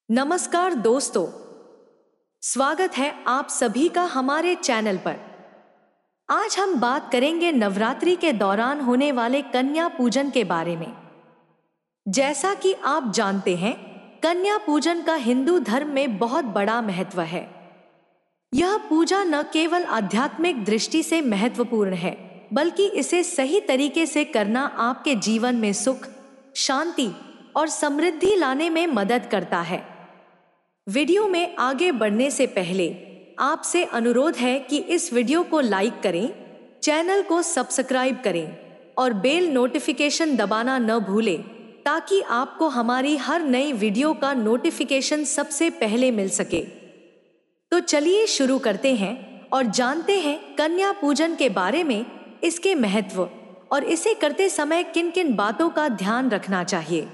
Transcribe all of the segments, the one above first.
नमस्कार दोस्तों, स्वागत है आप सभी का हमारे चैनल पर। आज हम बात करेंगे नवरात्रि के दौरान होने वाले कन्या पूजन के बारे में। जैसा कि आप जानते हैं, कन्या पूजन का हिंदू धर्म में बहुत बड़ा महत्व है। यह पूजा न केवल आध्यात्मिक दृष्टि से महत्वपूर्ण है, बल्कि इसे सही तरीके से करना आपके जीवन में सुख, शांति और समृद्धि लाने में मदद करता है। वीडियो में आगे बढ़ने से पहले आपसे अनुरोध है कि इस वीडियो को लाइक करें, चैनल को सब्सक्राइब करें और बेल नोटिफिकेशन दबाना न भूलें, ताकि आपको हमारी हर नई वीडियो का नोटिफिकेशन सबसे पहले मिल सके। तो चलिए शुरू करते हैं और जानते हैं कन्या पूजन के बारे में, इसके महत्व और इसे करते समय किन किन बातों का ध्यान रखना चाहिए।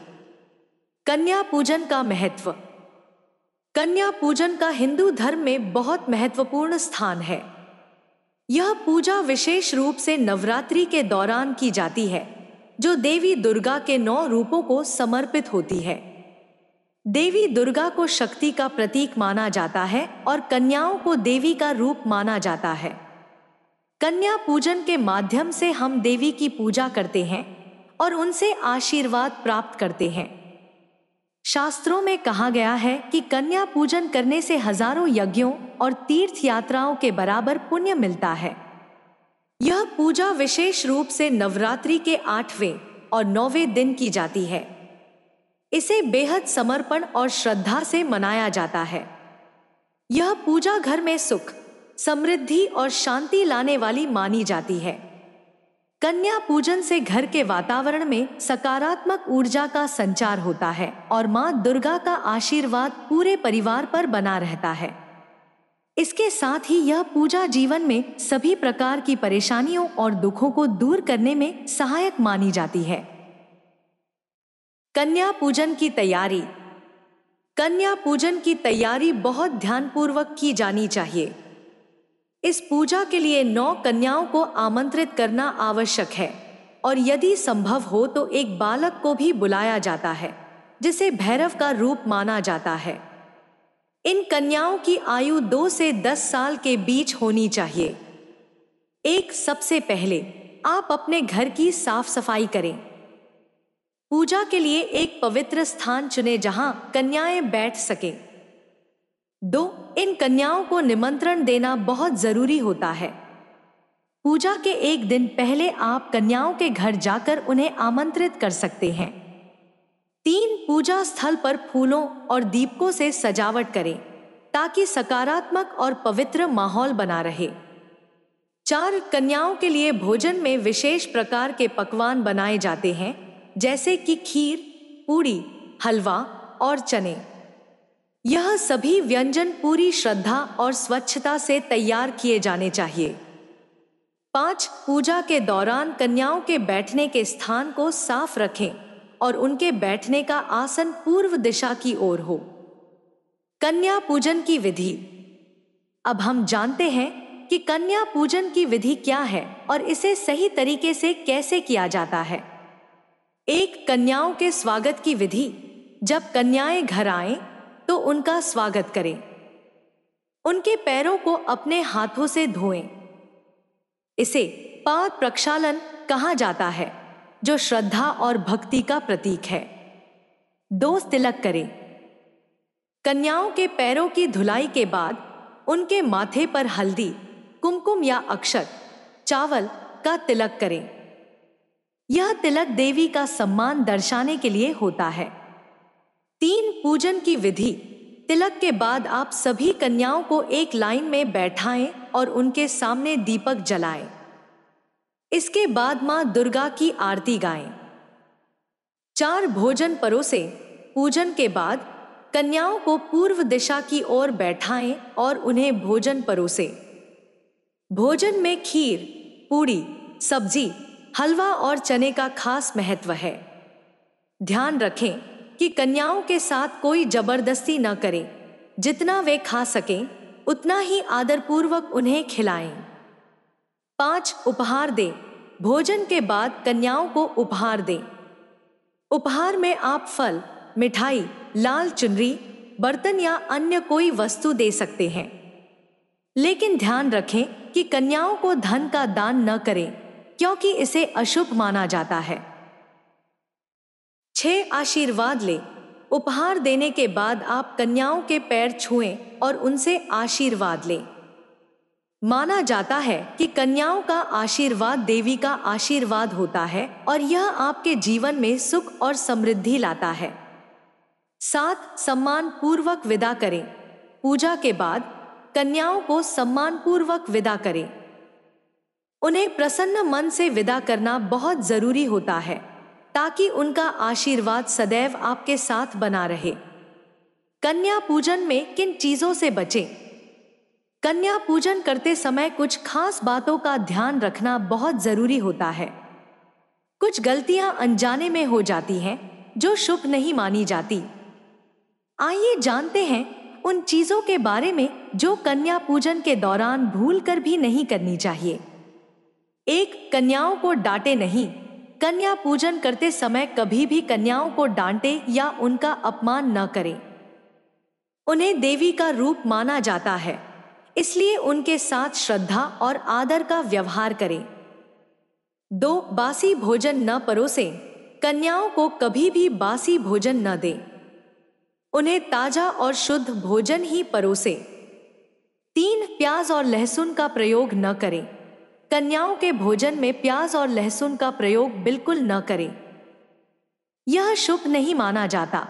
कन्या पूजन का महत्व। कन्या पूजन का हिंदू धर्म में बहुत महत्वपूर्ण स्थान है। यह पूजा विशेष रूप से नवरात्रि के दौरान की जाती है, जो देवी दुर्गा के 9 रूपों को समर्पित होती है। देवी दुर्गा को शक्ति का प्रतीक माना जाता है और कन्याओं को देवी का रूप माना जाता है। कन्या पूजन के माध्यम से हम देवी की पूजा करते हैं और उनसे आशीर्वाद प्राप्त करते हैं। शास्त्रों में कहा गया है कि कन्या पूजन करने से हजारों यज्ञों और तीर्थ यात्राओं के बराबर पुण्य मिलता है। यह पूजा विशेष रूप से नवरात्रि के 8वें और 9वें दिन की जाती है। इसे बेहद समर्पण और श्रद्धा से मनाया जाता है। यह पूजा घर में सुख, समृद्धि और शांति लाने वाली मानी जाती है। कन्या पूजन से घर के वातावरण में सकारात्मक ऊर्जा का संचार होता है और मां दुर्गा का आशीर्वाद पूरे परिवार पर बना रहता है। इसके साथ ही यह पूजा जीवन में सभी प्रकार की परेशानियों और दुखों को दूर करने में सहायक मानी जाती है। कन्या पूजन की तैयारी। कन्या पूजन की तैयारी बहुत ध्यानपूर्वक की जानी चाहिए। इस पूजा के लिए 9 कन्याओं को आमंत्रित करना आवश्यक है और यदि संभव हो तो एक बालक को भी बुलाया जाता है, जिसे भैरव का रूप माना जाता है। इन कन्याओं की आयु 2 से 10 साल के बीच होनी चाहिए। सबसे पहले आप अपने घर की साफ सफाई करें। पूजा के लिए एक पवित्र स्थान चुनें जहां कन्याएं बैठ सकें। 2. इन कन्याओं को निमंत्रण देना बहुत जरूरी होता है। पूजा के एक दिन पहले आप कन्याओं के घर जाकर उन्हें आमंत्रित कर सकते हैं। 3. पूजा स्थल पर फूलों और दीपकों से सजावट करें, ताकि सकारात्मक और पवित्र माहौल बना रहे। 4. कन्याओं के लिए भोजन में विशेष प्रकार के पकवान बनाए जाते हैं, जैसे कि खीर, पूड़ी, हलवा और चने। यह सभी व्यंजन पूरी श्रद्धा और स्वच्छता से तैयार किए जाने चाहिए। 5. पूजा के दौरान कन्याओं के बैठने के स्थान को साफ रखें और उनके बैठने का आसन पूर्व दिशा की ओर हो। कन्या पूजन की विधि। अब हम जानते हैं कि कन्या पूजन की विधि क्या है और इसे सही तरीके से कैसे किया जाता है। 1. कन्याओं के स्वागत की विधि। जब कन्याएं घर आएं तो उनका स्वागत करें। उनके पैरों को अपने हाथों से धोएं। इसे पाद प्रक्षालन कहा जाता है, जो श्रद्धा और भक्ति का प्रतीक है। 2. तिलक करें। कन्याओं के पैरों की धुलाई के बाद उनके माथे पर हल्दी, कुमकुम या अक्षत, चावल का तिलक करें। यह तिलक देवी का सम्मान दर्शाने के लिए होता है। 3. पूजन की विधि। तिलक के बाद आप सभी कन्याओं को एक लाइन में बैठाएं और उनके सामने दीपक जलाएं। इसके बाद मां दुर्गा की आरती गाएं। 4. भोजन परोसें। पूजन के बाद कन्याओं को पूर्व दिशा की ओर बैठाएं और उन्हें भोजन परोसें। भोजन में खीर, पूड़ी, सब्जी, हलवा और चने का खास महत्व है। ध्यान रखें कि कन्याओं के साथ कोई जबरदस्ती न करें। जितना वे खा सकें उतना ही आदरपूर्वक उन्हें खिलाएं। 5. उपहार दें। भोजन के बाद कन्याओं को उपहार दें। उपहार में आप फल, मिठाई, लाल चुनरी, बर्तन या अन्य कोई वस्तु दे सकते हैं। लेकिन ध्यान रखें कि कन्याओं को धन का दान न करें, क्योंकि इसे अशुभ माना जाता है। 6. आशीर्वाद लें। उपहार देने के बाद आप कन्याओं के पैर छुएं और उनसे आशीर्वाद लें। माना जाता है कि कन्याओं का आशीर्वाद देवी का आशीर्वाद होता है और यह आपके जीवन में सुख और समृद्धि लाता है। 7. सम्मान पूर्वक विदा करें। पूजा के बाद कन्याओं को सम्मान पूर्वक विदा करें। उन्हें प्रसन्न मन से विदा करना बहुत जरूरी होता है, ताकि उनका आशीर्वाद सदैव आपके साथ बना रहे। कन्या पूजन में किन चीजों से बचें? कन्या पूजन करते समय कुछ खास बातों का ध्यान रखना बहुत जरूरी होता है। कुछ गलतियां अनजाने में हो जाती हैं जो शुभ नहीं मानी जाती। आइए जानते हैं उन चीजों के बारे में जो कन्या पूजन के दौरान भूलकर भी नहीं करनी चाहिए। 1. कन्याओं को डांटे नहीं। कन्या पूजन करते समय कभी भी कन्याओं को डांटे या उनका अपमान न करें। उन्हें देवी का रूप माना जाता है, इसलिए उनके साथ श्रद्धा और आदर का व्यवहार करें। 2. बासी भोजन न परोसें। कन्याओं को कभी भी बासी भोजन न दें। उन्हें ताजा और शुद्ध भोजन ही परोसें। 3. प्याज और लहसुन का प्रयोग न करें। कन्याओं के भोजन में प्याज और लहसुन का प्रयोग बिल्कुल न करें, यह शुभ नहीं माना जाता।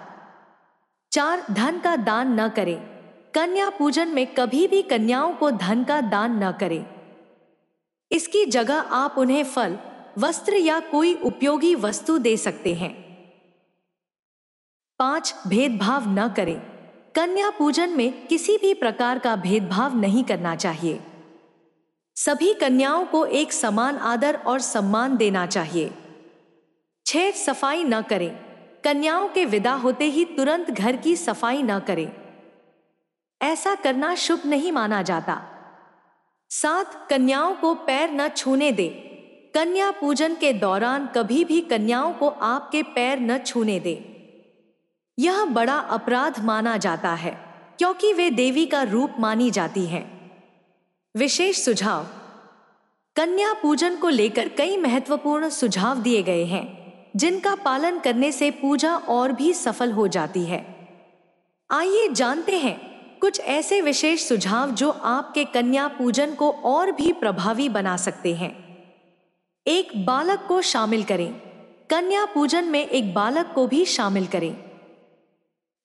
4. धन का दान न करें। कन्या पूजन में कभी भी कन्याओं को धन का दान न करें। इसकी जगह आप उन्हें फल, वस्त्र या कोई उपयोगी वस्तु दे सकते हैं। 5. भेदभाव न करें। कन्या पूजन में किसी भी प्रकार का भेदभाव नहीं करना चाहिए। सभी कन्याओं को एक समान आदर और सम्मान देना चाहिए। 6. सफाई न करें। कन्याओं के विदा होते ही तुरंत घर की सफाई न करें, ऐसा करना शुभ नहीं माना जाता। 7. कन्याओं को पैर न छूने दे। कन्या पूजन के दौरान कभी भी कन्याओं को आपके पैर न छूने दे। यह बड़ा अपराध माना जाता है, क्योंकि वे देवी का रूप मानी जाती हैं। विशेष सुझाव। कन्या पूजन को लेकर कई महत्वपूर्ण सुझाव दिए गए हैं, जिनका पालन करने से पूजा और भी सफल हो जाती है। आइए जानते हैं कुछ ऐसे विशेष सुझाव जो आपके कन्या पूजन को और भी प्रभावी बना सकते हैं। 1. बालक को शामिल करें। कन्या पूजन में एक बालक को भी शामिल करें।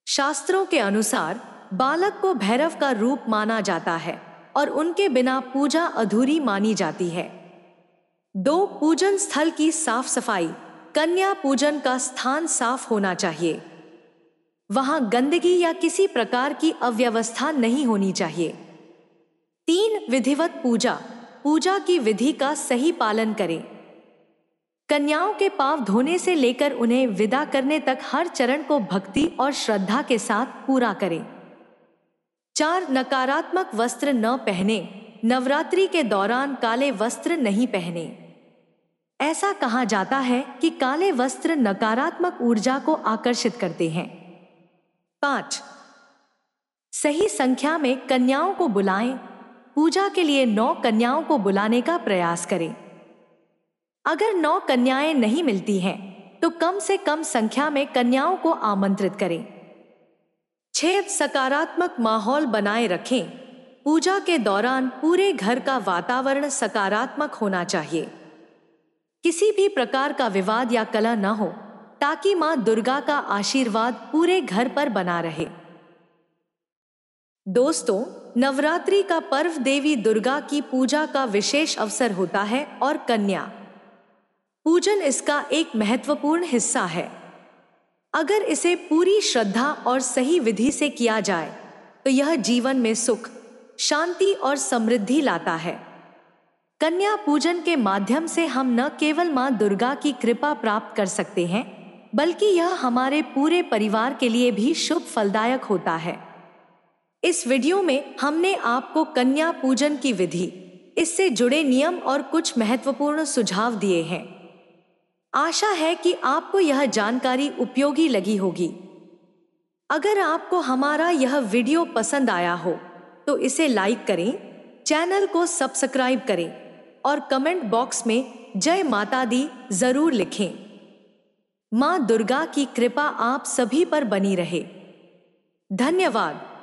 शास्त्रों के अनुसार बालक को भैरव का रूप माना जाता है और उनके बिना पूजा अधूरी मानी जाती है। 2. पूजन स्थल की साफ सफाई। कन्या पूजन का स्थान साफ होना चाहिए। वहां गंदगी या किसी प्रकार की अव्यवस्था नहीं होनी चाहिए। 3. विधिवत पूजा। पूजा की विधि का सही पालन करें। कन्याओं के पांव धोने से लेकर उन्हें विदा करने तक हर चरण को भक्ति और श्रद्धा के साथ पूरा करें। 4. नकारात्मक वस्त्र न पहने। नवरात्रि के दौरान काले वस्त्र नहीं पहने। ऐसा कहा जाता है कि काले वस्त्र नकारात्मक ऊर्जा को आकर्षित करते हैं। 5. सही संख्या में कन्याओं को बुलाएं। पूजा के लिए 9 कन्याओं को बुलाने का प्रयास करें। अगर 9 कन्याएं नहीं मिलती हैं, तो कम से कम संख्या में कन्याओं को आमंत्रित करें। 6. सकारात्मक माहौल बनाए रखें। पूजा के दौरान पूरे घर का वातावरण सकारात्मक होना चाहिए। किसी भी प्रकार का विवाद या कलह न हो, ताकि मां दुर्गा का आशीर्वाद पूरे घर पर बना रहे। दोस्तों, नवरात्रि का पर्व देवी दुर्गा की पूजा का विशेष अवसर होता है और कन्या पूजन इसका एक महत्वपूर्ण हिस्सा है। अगर इसे पूरी श्रद्धा और सही विधि से किया जाए तो यह जीवन में सुख, शांति और समृद्धि लाता है। कन्या पूजन के माध्यम से हम न केवल मां दुर्गा की कृपा प्राप्त कर सकते हैं, बल्कि यह हमारे पूरे परिवार के लिए भी शुभ फलदायक होता है। इस वीडियो में हमने आपको कन्या पूजन की विधि, इससे जुड़े नियम और कुछ महत्वपूर्ण सुझाव दिए हैं। आशा है कि आपको यह जानकारी उपयोगी लगी होगी। अगर आपको हमारा यह वीडियो पसंद आया हो तो इसे लाइक करें, चैनल को सब्सक्राइब करें और कमेंट बॉक्स में जय माता दी जरूर लिखें। मां दुर्गा की कृपा आप सभी पर बनी रहे। धन्यवाद।